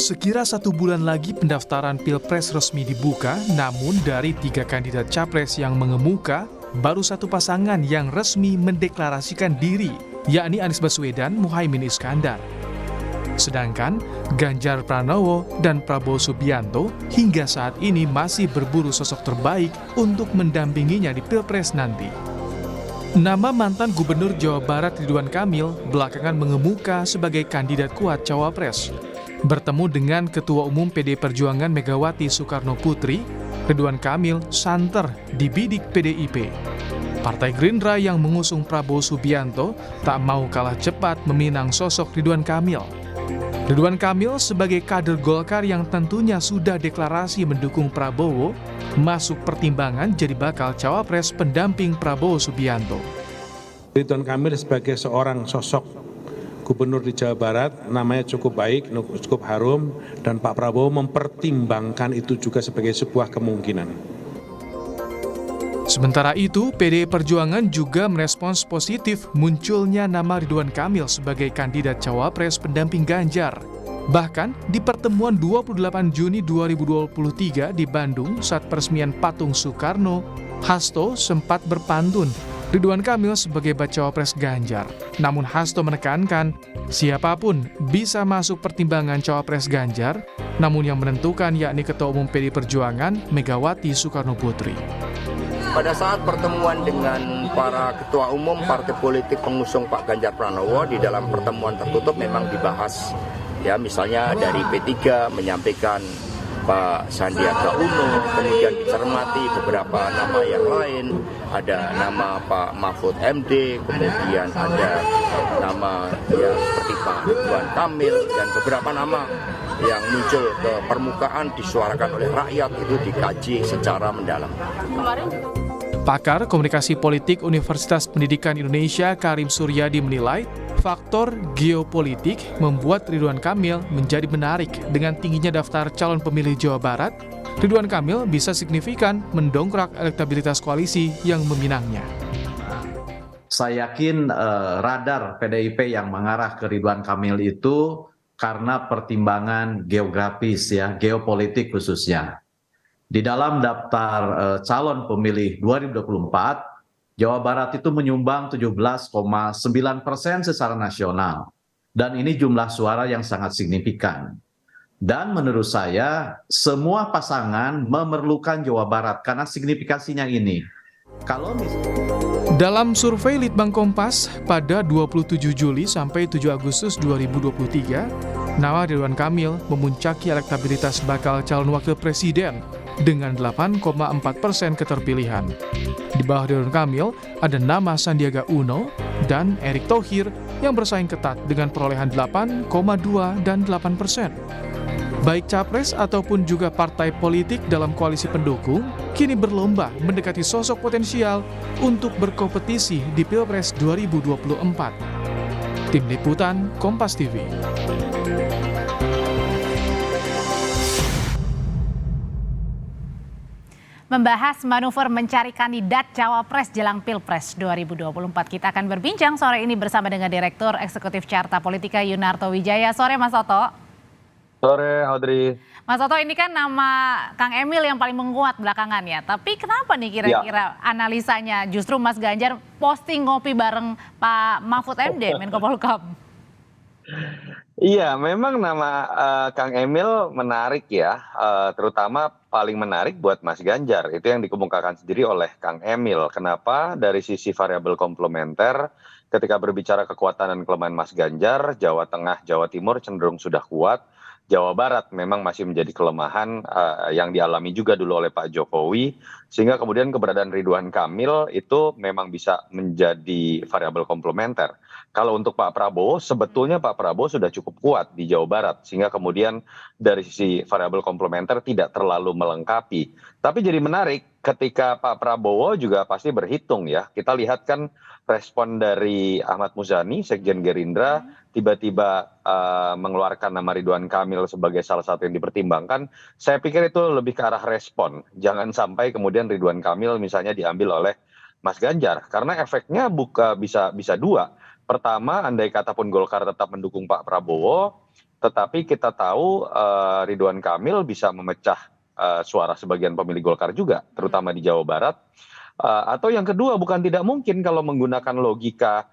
Sekira 1 bulan lagi pendaftaran Pilpres resmi dibuka, namun dari 3 kandidat capres yang mengemuka, baru 1 pasangan yang resmi mendeklarasikan diri, yakni Anies Baswedan, Muhaimin Iskandar. Sedangkan Ganjar Pranowo dan Prabowo Subianto hingga saat ini masih berburu sosok terbaik untuk mendampinginya di Pilpres nanti. Nama mantan Gubernur Jawa Barat Ridwan Kamil belakangan mengemuka sebagai kandidat kuat Cawapres. Bertemu dengan Ketua Umum PD Perjuangan Megawati Soekarno Putri, Ridwan Kamil santer di bidik PDIP. Partai Gerindra yang mengusung Prabowo Subianto tak mau kalah cepat meminang sosok Ridwan Kamil. Ridwan Kamil sebagai kader Golkar yang tentunya sudah deklarasi mendukung Prabowo, masuk pertimbangan jadi bakal cawapres pendamping Prabowo Subianto. Ridwan Kamil sebagai seorang sosok gubernur di Jawa Barat, namanya cukup baik, cukup harum, dan Pak Prabowo mempertimbangkan itu juga sebagai sebuah kemungkinan. Sementara itu, PDI Perjuangan juga merespons positif munculnya nama Ridwan Kamil sebagai kandidat cawapres pendamping Ganjar. Bahkan, di pertemuan 28 Juni 2023 di Bandung saat peresmian patung Soekarno, Hasto sempat berpantun Ridwan Kamil sebagai bacawapres Ganjar. Namun Hasto menekankan, siapapun bisa masuk pertimbangan cawapres Ganjar, namun yang menentukan yakni Ketua Umum PDI Perjuangan Megawati Soekarno Putri. Pada saat pertemuan dengan para ketua umum partai politik pengusung Pak Ganjar Pranowo, di dalam pertemuan tertutup memang dibahas, ya misalnya dari P3 menyampaikan Pak Sandiaga Uno, kemudian dicermati beberapa nama yang lain, ada nama Pak Mahfud MD, kemudian ada nama ya seperti Pak Ridwan Kamil, dan beberapa nama yang muncul ke permukaan disuarakan oleh rakyat itu dikaji secara mendalam. Pakar Komunikasi Politik Universitas Pendidikan Indonesia Karim Suryadi menilai faktor geopolitik membuat Ridwan Kamil menjadi menarik. Dengan tingginya daftar calon pemilih Jawa Barat, Ridwan Kamil bisa signifikan mendongkrak elektabilitas koalisi yang meminangnya. Saya yakin radar PDIP yang mengarah ke Ridwan Kamil itu karena pertimbangan geografis, ya, geopolitik khususnya. Di dalam daftar calon pemilih 2024, Jawa Barat itu menyumbang 17,9% secara nasional. Dan ini jumlah suara yang sangat signifikan. Dan menurut saya, semua pasangan memerlukan Jawa Barat karena signifikasinya ini. Dalam survei Litbang Kompas pada 27 Juli sampai 7 Agustus 2023, nama Ridwan Kamil memuncaki elektabilitas bakal calon wakil presiden dengan 8,4% keterpilihan. Di bawah Ridwan Kamil ada nama Sandiaga Uno dan Erick Thohir yang bersaing ketat dengan perolehan 8,2 dan 8%. Baik capres ataupun juga partai politik dalam koalisi pendukung kini berlomba mendekati sosok potensial untuk berkompetisi di Pilpres 2024. Tim Liputan Kompas TV. Membahas manuver mencari kandidat cawapres jelang Pilpres 2024. Kita akan berbincang sore ini bersama dengan Direktur Eksekutif Carta Politika Yunarto Wijaya. Sore Mas Toto. Sore Audrey. Mas Toto, ini kan nama Kang Emil yang paling menguat belakangan ya. Tapi kenapa nih kira-kira analisanya justru Mas Ganjar posting ngopi bareng Pak Mahfud MD, Menko Polhukam? Iya, memang nama Kang Emil menarik ya, terutama paling menarik buat Mas Ganjar. Itu yang dikemukakan sendiri oleh Kang Emil. Kenapa? Dari sisi variabel komplementer, ketika berbicara kekuatan dan kelemahan Mas Ganjar, Jawa Tengah, Jawa Timur cenderung sudah kuat. Jawa Barat memang masih menjadi kelemahan yang dialami juga dulu oleh Pak Jokowi, sehingga kemudian keberadaan Ridwan Kamil itu memang bisa menjadi variabel komplementer. Kalau untuk Pak Prabowo, sebetulnya Pak Prabowo sudah cukup kuat di Jawa Barat, sehingga kemudian dari sisi variabel komplementer tidak terlalu melengkapi. Tapi jadi menarik ketika Pak Prabowo juga pasti berhitung ya. Kita lihat kan respon dari Ahmad Muzani, Sekjen Gerindra, tiba-tiba mengeluarkan nama Ridwan Kamil sebagai salah satu yang dipertimbangkan. Saya pikir itu lebih ke arah respon. Jangan sampai kemudian Ridwan Kamil misalnya diambil oleh Mas Ganjar. Karena efeknya bisa dua. Pertama, andai kata pun Golkar tetap mendukung Pak Prabowo, tetapi kita tahu Ridwan Kamil bisa memecah suara sebagian pemilih Golkar juga, terutama di Jawa Barat. Atau yang kedua, bukan tidak mungkin kalau menggunakan logika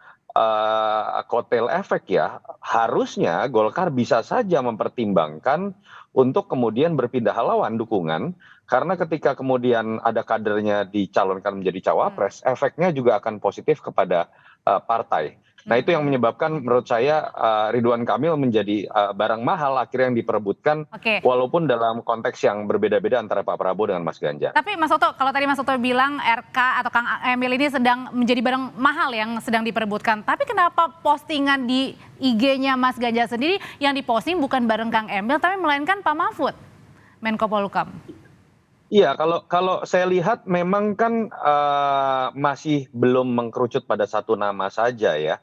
kotel efek ya, harusnya Golkar bisa saja mempertimbangkan untuk kemudian berpindah haluan dukungan, karena ketika kemudian ada kadernya dicalonkan menjadi cawapres, efeknya juga akan positif kepada partai. Nah itu yang menyebabkan menurut saya Ridwan Kamil menjadi barang mahal akhirnya yang diperebutkan, walaupun dalam konteks yang berbeda-beda antara Pak Prabowo dengan Mas Ganjar. Tapi Mas Toto, kalau tadi Mas Toto bilang RK atau Kang Emil ini sedang menjadi barang mahal yang sedang diperebutkan, tapi kenapa postingan di IG-nya Mas Ganjar sendiri yang diposting bukan bareng Kang Emil, tapi melainkan Pak Mahfud, Menko Polhukam? Iya, kalau saya lihat memang kan masih belum mengkerucut pada satu nama saja ya.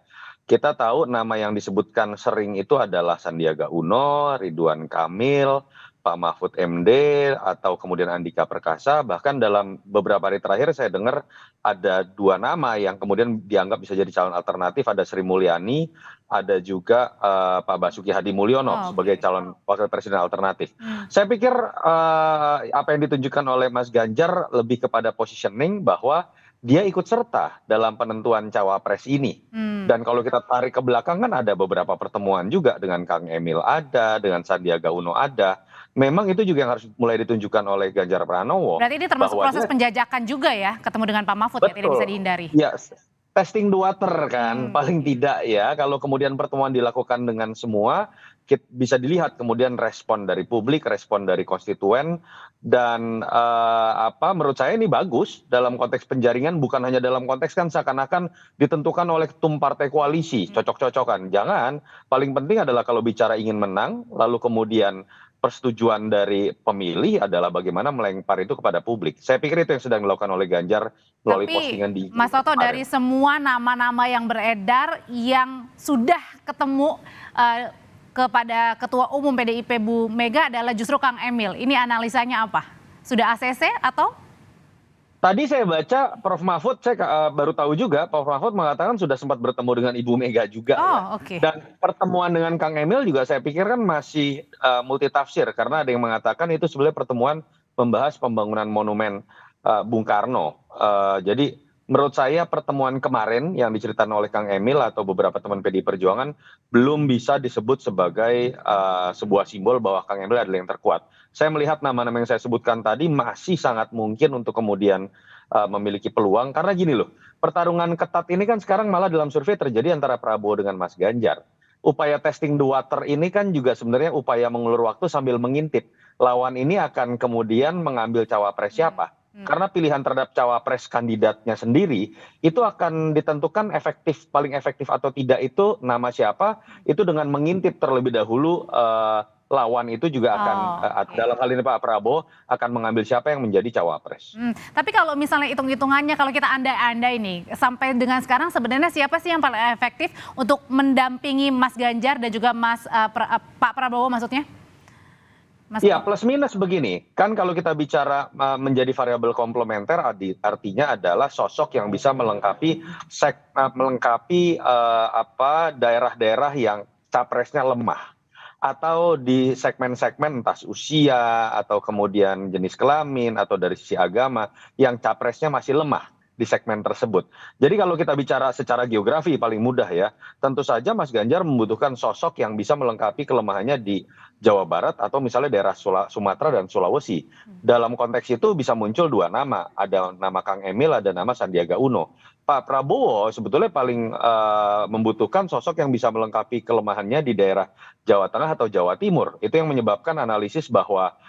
Kita tahu nama yang disebutkan sering itu adalah Sandiaga Uno, Ridwan Kamil, Pak Mahfud MD, atau kemudian Andika Perkasa. Bahkan dalam beberapa hari terakhir saya dengar ada 2 nama yang kemudian dianggap bisa jadi calon alternatif. Ada Sri Mulyani, ada juga Pak Basuki Hadi Mulyono sebagai calon wakil presiden alternatif. Saya pikir apa yang ditunjukkan oleh Mas Ganjar lebih kepada positioning bahwa dia ikut serta dalam penentuan cawapres ini. Dan kalau kita tarik ke belakang kan ada beberapa pertemuan juga dengan Kang Emil ada, dengan Sandiaga Uno ada. Memang itu juga yang harus mulai ditunjukkan oleh Ganjar Pranowo. Berarti ini termasuk proses penjajakan juga ya, ketemu dengan Pak Mahfud ya, tidak bisa dihindari. Ya, testing the water kan, paling tidak ya. Kalau kemudian pertemuan dilakukan dengan semua, bisa dilihat kemudian respon dari publik, respon dari konstituen, dan menurut saya ini bagus dalam konteks penjaringan, bukan hanya dalam konteks kan seakan-akan ditentukan oleh ketum partai koalisi, cocok-cocokan. Jangan, paling penting adalah kalau bicara ingin menang, lalu kemudian persetujuan dari pemilih adalah bagaimana melempar itu kepada publik. Saya pikir itu yang sedang dilakukan oleh Ganjar melalui postingan di Mas Toto, dari semua nama-nama yang beredar yang sudah ketemu kepada Ketua Umum PDIP Bu Mega adalah justru Kang Emil. Ini analisanya apa? Sudah ACC atau? Tadi saya baca Prof Mahfud, saya baru tahu juga Prof Mahfud mengatakan sudah sempat bertemu dengan Ibu Mega juga. Dan pertemuan dengan Kang Emil juga saya pikir kan masih multitafsir, karena ada yang mengatakan itu sebenarnya pertemuan membahas pembangunan monumen Bung Karno. Jadi menurut saya pertemuan kemarin yang diceritakan oleh Kang Emil atau beberapa teman PDI Perjuangan belum bisa disebut sebagai sebuah simbol bahwa Kang Emil adalah yang terkuat. Saya melihat nama-nama yang saya sebutkan tadi masih sangat mungkin untuk kemudian memiliki peluang, karena gini loh, pertarungan ketat ini kan sekarang malah dalam survei terjadi antara Prabowo dengan Mas Ganjar. Upaya testing the water ini kan juga sebenarnya upaya mengulur waktu sambil mengintip lawan ini akan kemudian mengambil cawapres siapa. Karena pilihan terhadap cawapres kandidatnya sendiri itu akan ditentukan paling efektif atau tidak itu nama siapa, itu dengan mengintip terlebih dahulu lawan itu juga akan dalam hal ini Pak Prabowo akan mengambil siapa yang menjadi cawapres. Tapi kalau misalnya hitung-hitungannya, kalau kita andai-andai nih, sampai dengan sekarang sebenarnya siapa sih yang paling efektif untuk mendampingi Mas Ganjar dan juga Pak Prabowo maksudnya? Iya, plus minus begini, kan kalau kita bicara menjadi variabel komplementer artinya adalah sosok yang bisa melengkapi daerah-daerah yang capresnya lemah, atau di segmen-segmen entah usia atau kemudian jenis kelamin atau dari sisi agama yang capresnya masih lemah di segmen tersebut. Jadi kalau kita bicara secara geografi paling mudah ya, tentu saja Mas Ganjar membutuhkan sosok yang bisa melengkapi kelemahannya di Jawa Barat atau misalnya daerah Sumatera dan Sulawesi. Dalam konteks itu bisa muncul 2 nama, ada nama Kang Emil, ada nama Sandiaga Uno. Pak Prabowo sebetulnya paling membutuhkan sosok yang bisa melengkapi kelemahannya di daerah Jawa Tengah atau Jawa Timur. Itu yang menyebabkan analisis bahwa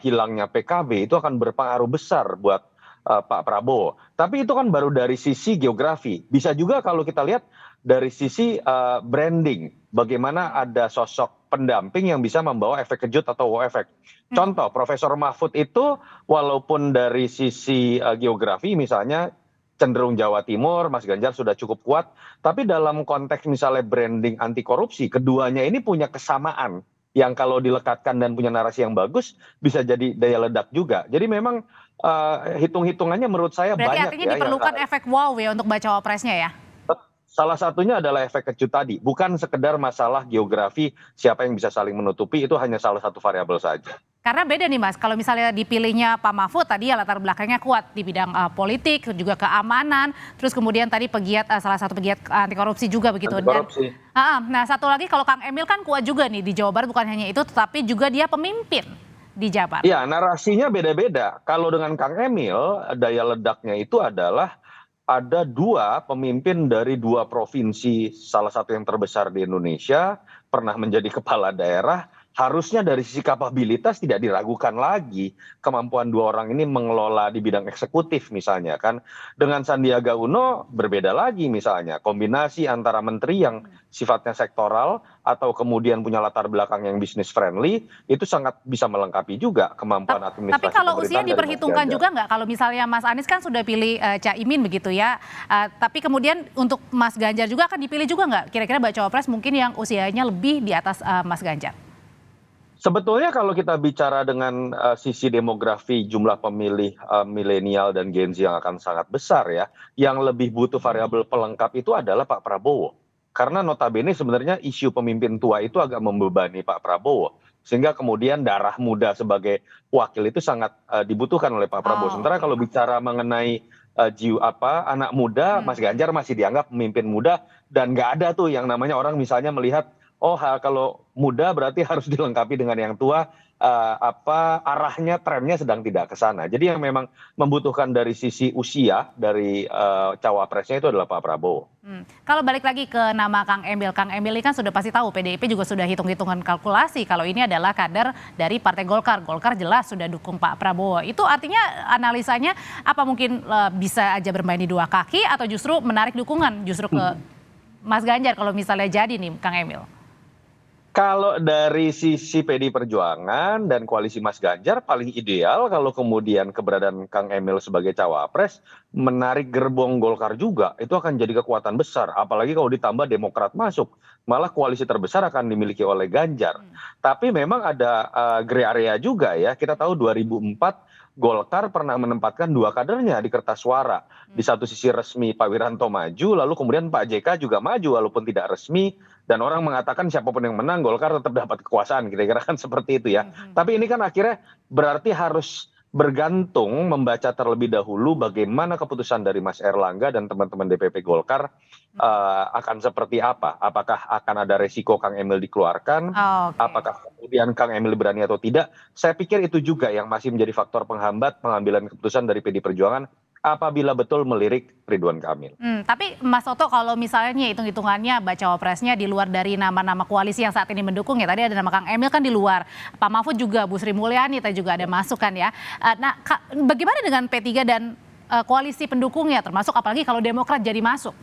hilangnya PKB itu akan berpengaruh besar buat Pak Prabowo. Tapi itu kan baru dari sisi geografi. Bisa juga kalau kita lihat dari sisi branding. Bagaimana ada sosok pendamping yang bisa membawa efek kejut atau wow efek. Contoh, Profesor Mahfud itu walaupun dari sisi geografi misalnya cenderung Jawa Timur, Mas Ganjar sudah cukup kuat. Tapi dalam konteks misalnya branding anti korupsi, keduanya ini punya kesamaan. Yang kalau dilekatkan dan punya narasi yang bagus, bisa jadi daya ledak juga. Jadi memang hitung-hitungannya menurut saya berarti banyak. Berarti artinya diperlukan efek wow ya untuk baca wapresnya ya? Salah satunya adalah efek kejut tadi, bukan sekedar masalah geografi siapa yang bisa saling menutupi, itu hanya salah satu variabel saja. Karena beda nih Mas, kalau misalnya dipilihnya Pak Mahfud tadi ya latar belakangnya kuat di bidang politik, juga keamanan, terus kemudian tadi salah satu pegiat anti korupsi juga begitu. Anti-korupsi. Nah satu lagi kalau Kang Emil kan kuat juga nih di Jawa Barat, bukan hanya itu, tetapi juga dia pemimpin di Jabar. Ya, narasinya beda-beda. Kalau dengan Kang Emil, daya ledaknya itu adalah ada 2 pemimpin dari 2 provinsi, salah satu yang terbesar di Indonesia, pernah menjadi kepala daerah, harusnya dari sisi kapabilitas tidak diragukan lagi kemampuan 2 orang ini mengelola di bidang eksekutif misalnya kan. Dengan Sandiaga Uno berbeda lagi misalnya, kombinasi antara menteri yang sifatnya sektoral atau kemudian punya latar belakang yang bisnis friendly, itu sangat bisa melengkapi juga kemampuan administrasi. Tapi kalau usia pemerintahan dari Mas diperhitungkan Ganjar. juga nggak? Kalau misalnya Mas Anies kan sudah pilih Caimin begitu ya, tapi kemudian untuk Mas Ganjar juga akan dipilih juga nggak? Kira-kira baca Cawapres mungkin yang usianya lebih di atas Mas Ganjar? Sebetulnya kalau kita bicara dengan sisi demografi jumlah pemilih milenial dan Gen Z yang akan sangat besar ya, yang lebih butuh variabel pelengkap itu adalah Pak Prabowo. Karena notabene sebenarnya isu pemimpin tua itu agak membebani Pak Prabowo. Sehingga kemudian darah muda sebagai wakil itu sangat dibutuhkan oleh Pak Prabowo. Sementara kalau bicara mengenai anak muda, Mas Ganjar masih dianggap pemimpin muda dan nggak ada tuh yang namanya orang misalnya melihat kalau muda berarti harus dilengkapi dengan yang tua, arahnya trennya sedang tidak ke sana. Jadi yang memang membutuhkan dari sisi usia dari cawapresnya itu adalah Pak Prabowo. Kalau balik lagi ke nama Kang Emil ini kan sudah pasti tahu PDIP juga sudah hitung-hitungan kalkulasi kalau ini adalah kader dari Partai Golkar. Golkar jelas sudah dukung Pak Prabowo. Itu artinya analisanya apa mungkin bisa aja bermain di 2 kaki atau justru menarik dukungan justru ke Mas Ganjar kalau misalnya jadi nih Kang Emil? Kalau dari sisi PD Perjuangan dan koalisi Mas Ganjar paling ideal kalau kemudian keberadaan Kang Emil sebagai cawapres menarik gerbong Golkar juga, itu akan jadi kekuatan besar. Apalagi kalau ditambah Demokrat masuk, malah koalisi terbesar akan dimiliki oleh Ganjar. Tapi memang ada gray area juga ya, kita tahu 2004 Golkar pernah menempatkan 2 kadernya di kertas suara. Di satu sisi resmi Pak Wiranto maju, lalu kemudian Pak JK juga maju walaupun tidak resmi. Dan orang mengatakan siapapun yang menang Golkar tetap dapat kekuasaan, kira-kira kan seperti itu ya. Tapi ini kan akhirnya berarti harus bergantung membaca terlebih dahulu bagaimana keputusan dari Mas Erlangga dan teman-teman DPP Golkar akan seperti apa. Apakah akan ada resiko Kang Emil dikeluarkan, apakah kemudian Kang Emil berani atau tidak. Saya pikir itu juga yang masih menjadi faktor penghambat pengambilan keputusan dari PD Perjuangan apabila betul melirik Ridwan Kamil. Tapi Mas Toto kalau misalnya hitung-hitungannya baca wapresnya di luar dari nama-nama koalisi yang saat ini mendukung ya, tadi ada nama Kang Emil kan di luar, Pak Mahfud juga, Bu Sri Mulyani tadi juga ada masuk kan ya. Nah bagaimana dengan P3 dan koalisi pendukungnya termasuk apalagi kalau Demokrat jadi masuk?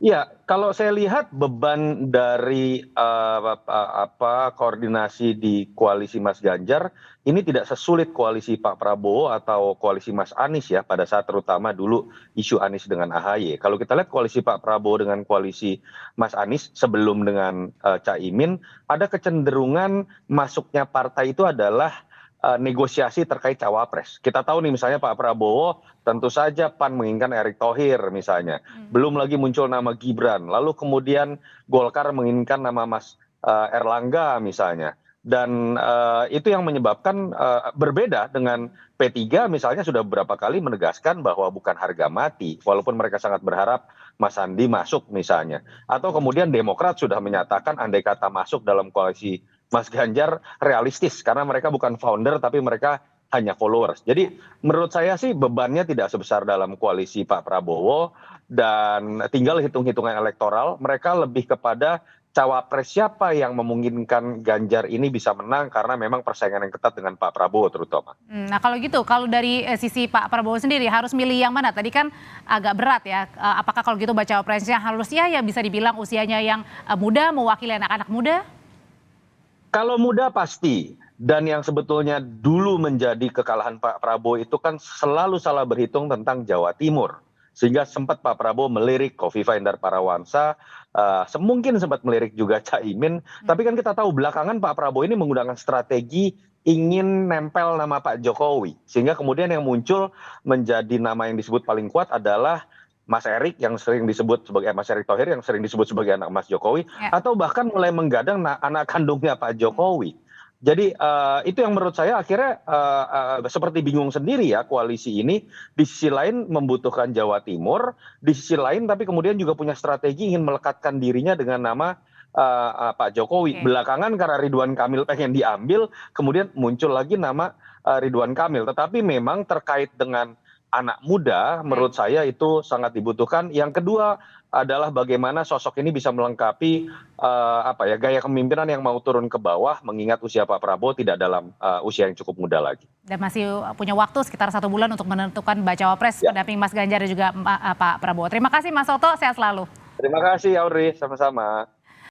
Ya, kalau saya lihat beban dari koordinasi di koalisi Mas Ganjar ini tidak sesulit koalisi Pak Prabowo atau koalisi Mas Anies ya pada saat terutama dulu isu Anies dengan AHY. Kalau kita lihat koalisi Pak Prabowo dengan koalisi Mas Anies sebelum dengan Caimin, ada kecenderungan masuknya partai itu adalah negosiasi terkait cawapres. Kita tahu nih misalnya Pak Prabowo tentu saja PAN menginginkan Erick Thohir misalnya. Belum lagi muncul nama Gibran. Lalu kemudian Golkar menginginkan nama Mas Erlangga misalnya. Dan itu yang menyebabkan berbeda dengan P3 misalnya sudah beberapa kali menegaskan bahwa bukan harga mati. Walaupun mereka sangat berharap Mas Sandi masuk misalnya. Atau kemudian Demokrat sudah menyatakan andai kata masuk dalam koalisi Mas Ganjar realistis karena mereka bukan founder tapi mereka hanya followers. Jadi menurut saya sih bebannya tidak sebesar dalam koalisi Pak Prabowo dan tinggal hitung-hitungan elektoral. Mereka lebih kepada cawapres siapa yang memungkinkan Ganjar ini bisa menang karena memang persaingan yang ketat dengan Pak Prabowo terutama. Nah kalau gitu, kalau dari sisi Pak Prabowo sendiri harus milih yang mana? Tadi kan agak berat ya, apakah kalau gitu baca cawapresnya harusnya ya bisa dibilang usianya yang muda mewakili anak-anak muda? Kalau muda pasti, dan yang sebetulnya dulu menjadi kekalahan Pak Prabowo itu kan selalu salah berhitung tentang Jawa Timur. Sehingga sempat Pak Prabowo melirik Kofifa Indar Parawansa, semungkin sempat melirik juga Caimin. Tapi kan kita tahu belakangan Pak Prabowo ini menggunakan strategi ingin nempel nama Pak Jokowi. Sehingga kemudian yang muncul menjadi nama yang disebut paling kuat adalah Mas Erick yang sering disebut sebagai Mas Erick Thohir yang sering disebut sebagai anak Mas Jokowi, Ya. atau bahkan mulai menggadang anak kandungnya Pak Jokowi. Jadi itu yang menurut saya akhirnya seperti bingung sendiri ya koalisi ini. Di sisi lain membutuhkan Jawa Timur, di sisi lain tapi kemudian juga punya strategi ingin melekatkan dirinya dengan nama Pak Jokowi. Oke. Belakangan karena Ridwan Kamil pengen diambil, kemudian muncul lagi nama Ridwan Kamil. Tetapi memang terkait dengan anak muda, menurut saya itu sangat dibutuhkan. Yang kedua adalah bagaimana sosok ini bisa melengkapi gaya kepemimpinan yang mau turun ke bawah, mengingat usia Pak Prabowo tidak dalam usia yang cukup muda lagi. Dan masih punya waktu sekitar 1 bulan untuk menentukan bacawa pres pendamping Mas Ganjar dan juga Pak Prabowo. Terima kasih Mas Soto, sehat selalu. Terima kasih Audrey, sama-sama.